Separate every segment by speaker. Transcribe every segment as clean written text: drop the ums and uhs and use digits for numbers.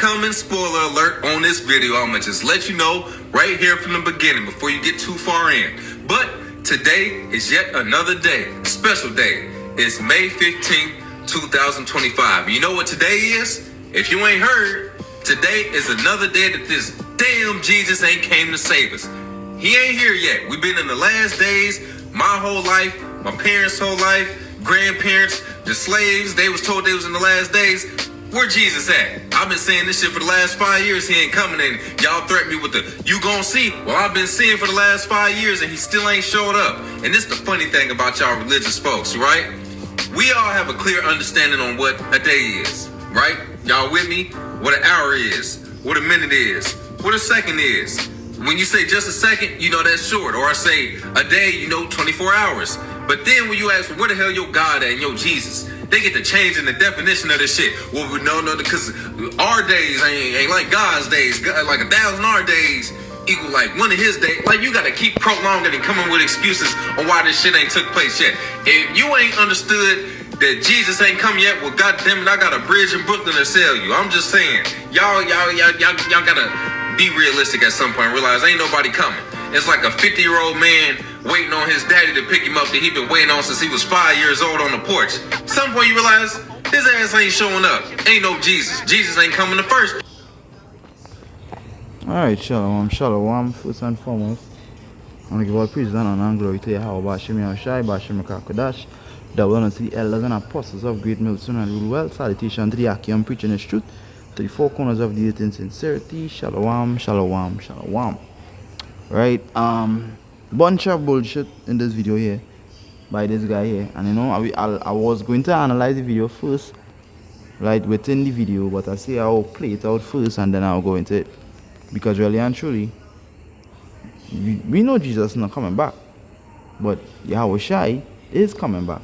Speaker 1: Incoming spoiler alert on this video. I'm gonna just let you know right here from the beginning before you get too far in. But today is yet another day, special day. It's May 15th, 2025. You know what today is? If you ain't heard, today is another day that this damn Jesus ain't came to save us. He ain't here yet. We've been in the last days, my whole life, my parents' whole life, grandparents, the slaves, they was told they was in the last days. Where Jesus at? I've been saying this shit for the last 5 years. He ain't coming in. Y'all threaten me with the, you gon' see. Well, I've been seeing for the last 5 years and he still ain't showed up. And this is the funny thing about y'all religious folks, right? We all have a clear understanding on what a day is, right? Y'all with me? What an hour is, what a minute is, what a second is. When you say just a second, you know that's short. Or I say a day, you know 24 hours. But then when you ask, where the hell your God at and your Jesus? They get to changing the definition of this shit. Well, no, because our days ain't like God's days. Like 1,000 our days equal like one of his days. Like you got to keep prolonging and coming with excuses on why this shit ain't took place yet. If you ain't understood that Jesus ain't come yet, well, goddamn it, I got a bridge in Brooklyn to sell you. I'm just saying, y'all gotta be realistic at some point. Realize ain't nobody coming. It's like a 50-year-old man waiting on his daddy to pick him up that he been waiting on since he was 5 years old on the porch. Some point you realize his ass ain't showing up. Ain't no Jesus. Jesus ain't coming the first.
Speaker 2: Alright, shalom. First and foremost, I want to give all praise and honor and glory to Yahweh Bashim Yahushai, Bashim Kakodash, double honor to the elders and apostles of great milestone and rule well. Salutation to the Akim preaching his truth to the four corners of the earth in sincerity. Shalom. Right, bunch of bullshit in this video here by this guy here, and you know I was going to analyze the video first, right, within the video, but I say I'll play it out first and then I'll go into it, because really and truly we know Jesus is not coming back, but Yahushai is coming back,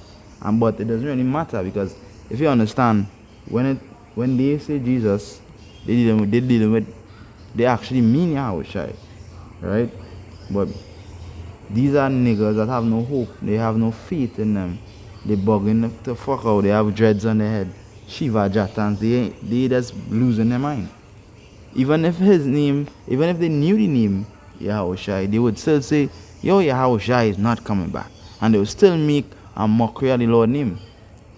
Speaker 2: but it doesn't really matter, because if you understand, when they say Jesus, they actually mean Yahushai, right? But these are niggas that have no hope. They have no faith in them. They bugging the fuck out. They have dreads on their head. Shiva Jatans. They just losing their mind. Even if his name, even if they knew the name Yahushai, they would still say, yo, Yahushai is not coming back. And they would still make a mockery of the Lord's name.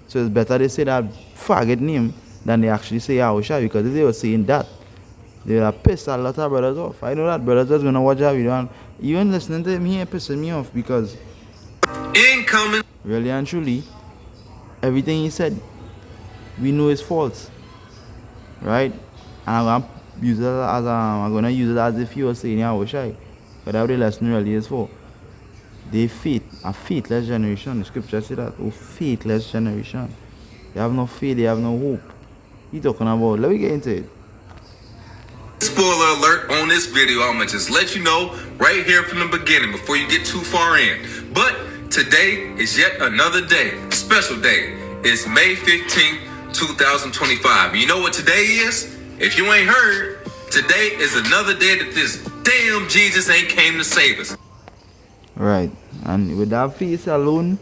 Speaker 2: So it's better they say that faggot name than they actually say Yahushai, because if they were saying that, they are pissed a lot of brothers off. I know that brothers just gonna watch that video and even listening to him here pissing me off, because
Speaker 1: incoming
Speaker 2: really and truly everything he said we know is false, right? And I'm gonna use it as if you were saying Yahushai, but that the lesson really is for. They a faithless generation. The scripture said that, oh faithless generation. They have no faith, they have no hope. He talking about, let me get into it.
Speaker 1: Spoiler alert on this video. I'm gonna just let you know right here from the beginning before you get too far in. But today is yet another day, special day. It's May 15th, 2025. You know what today is? If you ain't heard, today is another day that this damn Jesus ain't came to save us.
Speaker 2: Right, and with that face alone,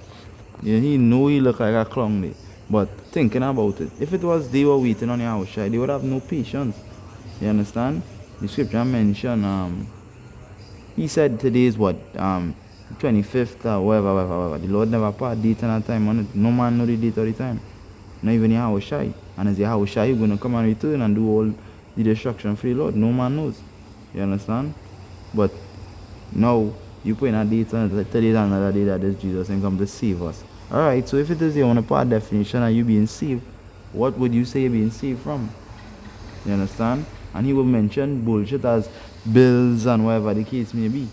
Speaker 2: he know he look like a clown there. But thinking about it, if it was they were waiting on Yahushai, they would have no patience. You understand? The scripture mentioned, he said today is what, 25th or whatever. The Lord never put a date and a time on it. No man know the date or the time. Not even Yahushai. And as Yahushai, he's going to come and return and do all the destruction for the Lord. No man knows. You understand? But now, you put in a date on it, today is another day that this Jesus ain't come to save us. Alright, so if it is you want to put a definition of you being saved, what would you say you're being saved from? You understand? And he will mention bullshit as bills and whatever the case may be.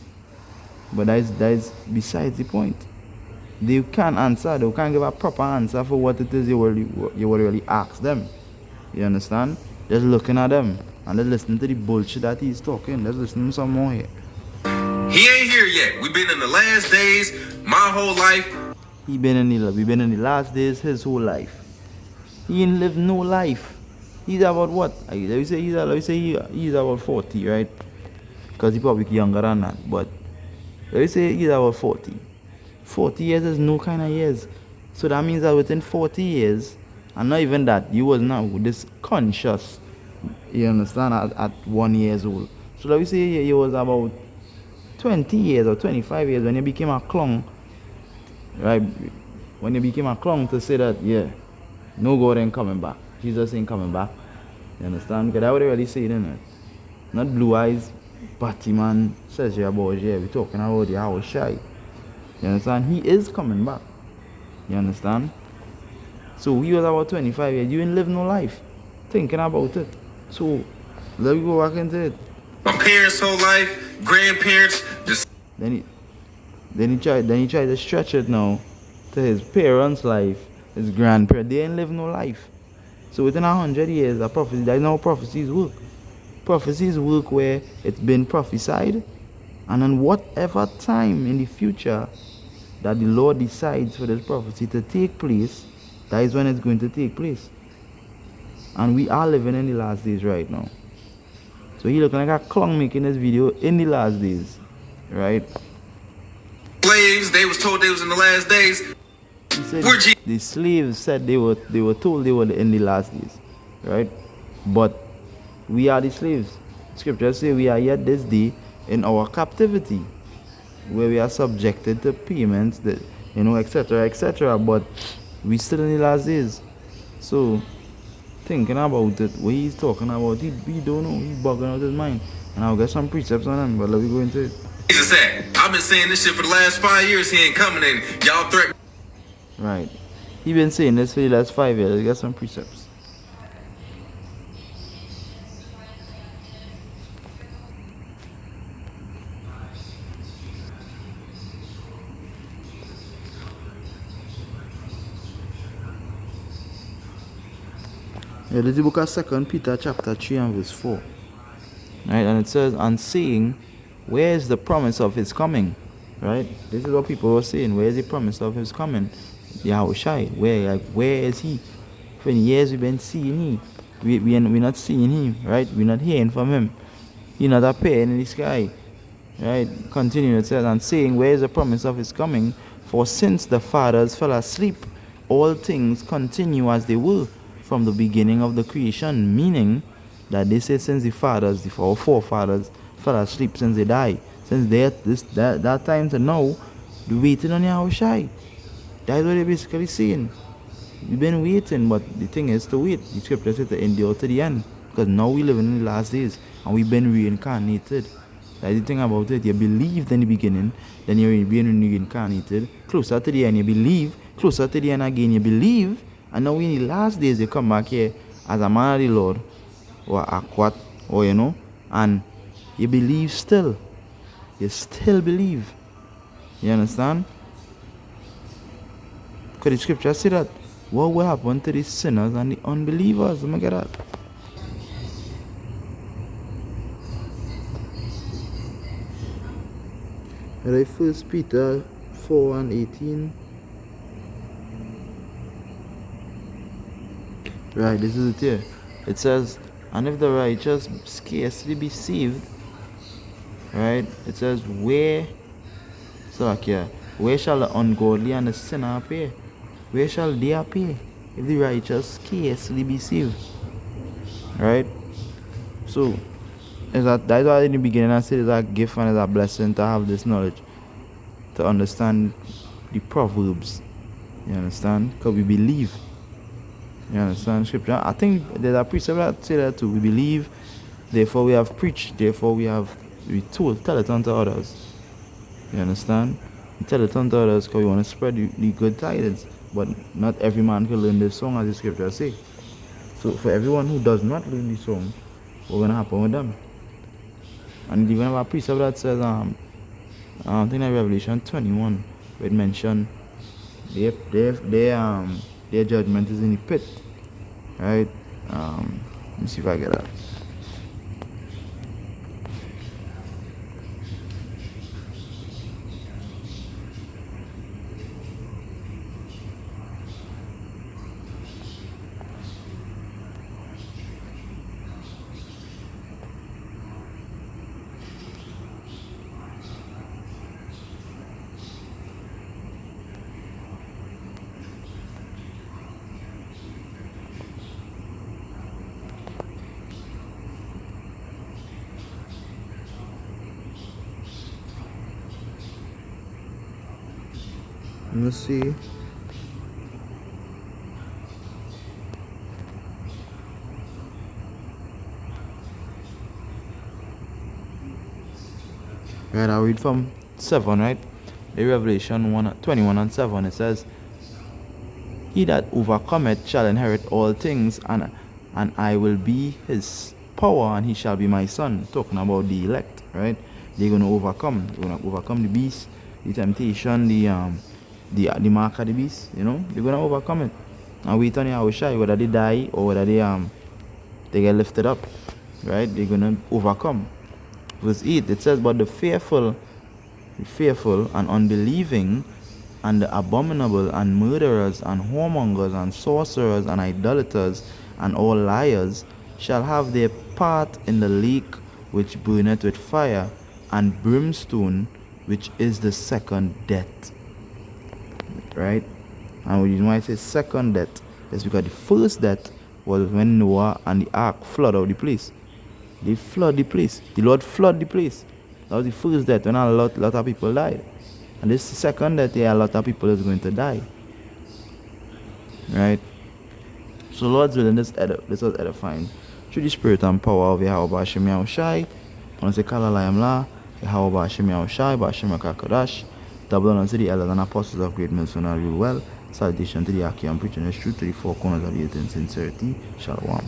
Speaker 2: But that is besides the point. They can't answer. They can't give a proper answer for what it is you will really ask them. You understand? Just looking at them and just listening to the bullshit that he's talking. Let's listen to some more here.
Speaker 1: He ain't here yet. We've been in the last days, my whole life.
Speaker 2: We've been in the last days, his whole life. He ain't lived no life. He's about what? Let me say he's about 40, right? Because he's probably younger than that. But let me say he's about 40. 40 years is no kind of years. So that means that within 40 years, and not even that, you was now this conscious You understand? At 1 years old. So let me say you was about 20 years or 25 years when you became a clown, right? When you became a clown to say that, yeah, no God ain't coming back. Jesus ain't coming back. You understand? Because that's what they really say, isn't it? Not Blue Eyes, Batman says here about, yeah, we're talking about the house shy. You understand? He is coming back. You understand? So he was about 25 years. You ain't live no life thinking about it. So let me go back into it.
Speaker 1: My parents' whole life, grandparents, just
Speaker 2: Then he then he tried to stretch it now to his parents' life, his grandparents. They ain't live no life. So within 100 years, a prophecy, that's how prophecies work. Prophecies work where it's been prophesied, and on whatever time in the future that the Lord decides for this prophecy to take place, that is when it's going to take place. And we are living in the last days right now. So he looking like a clown making this video in the last days, right?
Speaker 1: slaves, they was told they was in the last days.
Speaker 2: He said
Speaker 1: We're Jesus.
Speaker 2: the slaves said they were told they were in the last days, right? But we are the slaves. Scriptures say we are yet this day in our captivity, where we are subjected to payments, that etc., etc. But we still in the last days. So thinking about it, what he's talking about, he don't know, he's bugging out his mind. And I'll get some precepts on him, but let me go into it.
Speaker 1: Jesus said, I've been saying this shit for the last 5 years. He ain't coming in. Y'all threaten.
Speaker 2: Right. He been saying this for the last 5 years. Let's get some precepts. Yeah, this is the book of 2 Peter chapter 3 and verse 4. Right, and it says, and saying, where is the promise of his coming? Right? This is what people were saying. Where is the promise of his coming? Yahushai. Where is he? For years we've been seeing him. We're not seeing him, right? We're not hearing from him. He not appearing in the sky. Right? Continue, it says, and saying, where is the promise of his coming? For since the fathers fell asleep, all things continue as they were from the beginning of the creation. Meaning that they say since the fathers, our forefathers, fell asleep since they died. Since that time to now, we're waiting on Yahushai. That's what they're basically saying. We've been waiting, but the thing is to wait. The scripture says to endure to the end. Because now we live in the last days and we've been reincarnated. That's the thing about it. You believed in the beginning, then you're being reincarnated. Closer to the end, you believe. Closer to the end again, you believe. And now in the last days, you come back here as a man of the Lord, or a quat, or and you believe still. You still believe. You understand? Because the scripture say that what will happen to the sinners and the unbelievers? Let me get that. Right, 1 Peter 4 and 18. Right, this is it here. It says, and if the righteous scarcely be saved, right, it says, where shall the ungodly and the sinner appear? Where shall they appear if the righteous scarcely be saved? Right? So, that's why in the beginning I said it's a gift and it's a blessing to have this knowledge, to understand the proverbs. You understand? Because we believe. You understand scripture? I think there's a precept that say that too. We believe, therefore we have preached, therefore we tell it unto others. You understand? We tell it unto others because we want to spread the good tidings. But not every man can learn this song, as the scripture say. So for everyone who does not learn the song, what's gonna happen with them? And even have a precept that says I think in Revelation 21 where it mentioned their judgment is in the pit. Right? Let me see if I get that. me see. Right, I read from 7, right? The Revelation 21 and 7, it says, He that overcometh shall inherit all things, and I will be his power, and he shall be my son. Talking about the elect, right? They're gonna overcome. They're gonna overcome the beast, the temptation, the mark of the beast. You know, they're gonna overcome it. And wait on Yahushua, whether they die or whether they get lifted up, right? They're gonna overcome. Verse 8, it says, But the fearful and unbelieving, and the abominable, and murderers, and whoremongers, and sorcerers, and idolaters, and all liars, shall have their part in the lake which burneth with fire and brimstone, which is the second death. Right? And the reason why I say second death is because the first death was when Noah and the ark flood out the place. They flood the place. The Lord flood the place. That was the first death when a lot of people died. And this second death, a lot of people is going to die. Right? So Lord's willing, this was edifying. Through the spirit and power of Yahweh Hashem Yahushai, I want to say Kalalayam La, Yahweh Hashem Yahushai, Bashem Kakadash, double honor to the elders and apostles of great Milson and real well. Salutation to the Aki and preaching the truth to the four corners of the earth in sincerity. Shalom.